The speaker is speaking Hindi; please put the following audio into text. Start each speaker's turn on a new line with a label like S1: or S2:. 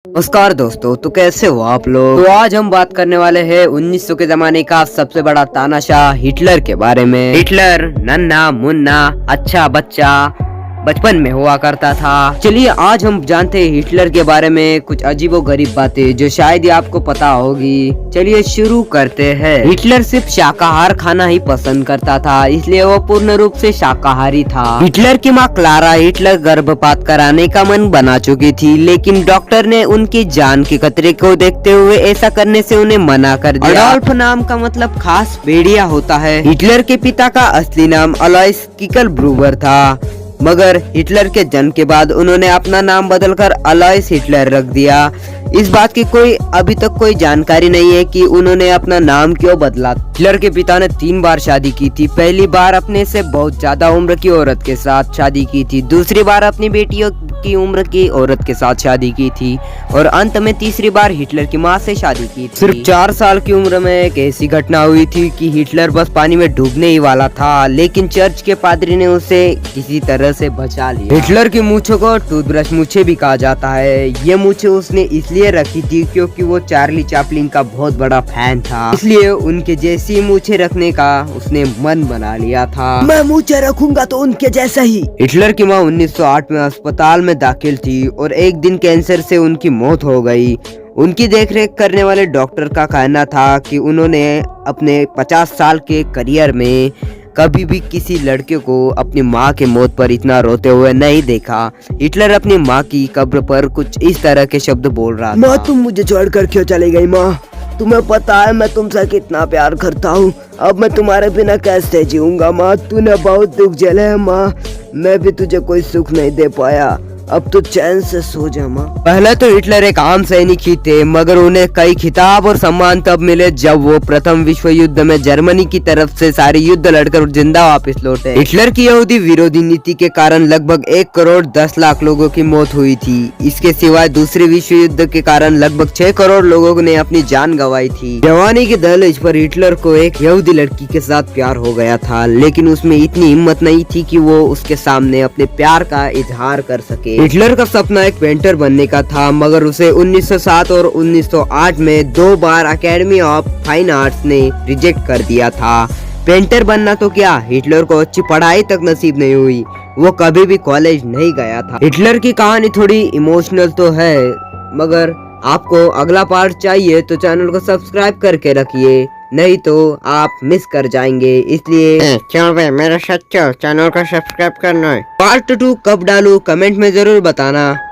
S1: नमस्कार दोस्तों, तो कैसे हो आप लोग। तो आज हम बात करने वाले हैं 1900 के जमाने का सबसे बड़ा तानाशाह हिटलर के बारे में। हिटलर नन्हा मुन्ना अच्छा बच्चा बचपन में हुआ करता था। चलिए आज हम जानते हैं हिटलर के बारे में कुछ अजीबोगरीब बातें जो शायद ही आपको पता होगी। चलिए शुरू करते हैं। हिटलर सिर्फ शाकाहार खाना ही पसंद करता था, इसलिए वो पूर्ण रूप से शाकाहारी था। हिटलर की मां क्लारा हिटलर गर्भपात कराने का मन बना चुकी थी, लेकिन डॉक्टर ने उनकी जान के खतरे को देखते हुए ऐसा करने से उन्हें मना कर दिया। अडोल्फ नाम का मतलब खास भेड़िया होता है। हिटलर के पिता का असली नाम अलोइस किकलब्रूवर था, मगर हिटलर के जन्म के बाद उन्होंने अपना नाम बदलकर अलोइस हिटलर रख दिया। इस बात की अभी तक कोई जानकारी नहीं है कि उन्होंने अपना नाम क्यों बदला। हिटलर के पिता ने 3 बार शादी की थी। पहली बार अपने से बहुत ज्यादा उम्र की औरत के साथ शादी की थी, दूसरी बार अपनी बेटियों की उम्र की औरत के साथ शादी की थी और अंत में तीसरी बार हिटलर की मां से शादी की थी। सिर्फ 4 साल की उम्र में एक ऐसी घटना हुई थी कि हिटलर बस पानी में डूबने ही वाला था, लेकिन चर्च के पादरी ने उसे किसी तरह से बचा लिया। हिटलर की मूंछों को टूथब्रश मूंछें भी कहा जाता है। ये मूंछें उसने इसलिए रखी थी क्योंकि वो चार्ली चैपलिन का बहुत बड़ा फैन था, इसलिए उनके जैसी मूंछें रखने का उसने मन बना लिया था। मैं मूंछें रखूंगा तो उनके जैसा ही। हिटलर की मां 1908 में अस्पताल में दाखिल थी और एक दिन कैंसर से उनकी मौत हो गई। उनकी देखरेख करने वाले डॉक्टर का कहना था कि उन्होंने अपने 50 साल के करियर में कभी भी किसी लड़के को अपनी माँ के मौत पर इतना रोते हुए नहीं देखा। हिटलर अपनी माँ की कब्र पर कुछ इस तरह के शब्द बोल रहा था।
S2: माँ, तुम मुझे छोड़कर क्यों चली गई माँ? तुम्हें पता है मैं तुमसे कितना प्यार करता हूँ। अब मैं तुम्हारे बिना कैसे जीऊंगा माँ? तूने बहुत दुख झेले है माँ, मैं भी तुझे कोई सुख नहीं दे पाया। अब तो चैन से सो जा माँ।
S1: पहले तो हिटलर एक आम सैनिक ही थे, मगर उन्हें कई खिताब और सम्मान तब मिले जब वो प्रथम विश्व युद्ध में जर्मनी की तरफ से सारे युद्ध लड़कर जिंदा वापस लौटे। हिटलर की यहूदी विरोधी नीति के कारण लगभग 1 करोड़ 10 लाख लोगों की मौत हुई थी। इसके सिवाय दूसरे विश्व युद्ध के कारण लगभग 6 करोड़ लोगों ने अपनी जान गंवाई थी। जवानी के दहलीज पर हिटलर को एक यहूदी लड़की के साथ प्यार हो गया था, लेकिन उसमें इतनी हिम्मत नहीं थी कि वो उसके सामने अपने प्यार का इजहार कर सके। हिटलर का सपना एक पेंटर बनने का था, मगर उसे 1907 और 1908 में 2 बार अकेडमी ऑफ फाइन आर्ट्स ने रिजेक्ट कर दिया था। पेंटर बनना तो क्या, हिटलर को अच्छी पढ़ाई तक नसीब नहीं हुई। वो कभी भी कॉलेज नहीं गया था। हिटलर की कहानी थोड़ी इमोशनल तो है, मगर आपको अगला पार्ट चाहिए तो चैनल को सब्सक्राइब करके रखिए, नहीं तो आप मिस कर जाएंगे। इसलिए
S2: चलो भाई, मेरा सच्चा चैनल को सब्सक्राइब करना है।
S1: पार्ट 2 कब डालूं कमेंट में जरूर बताना।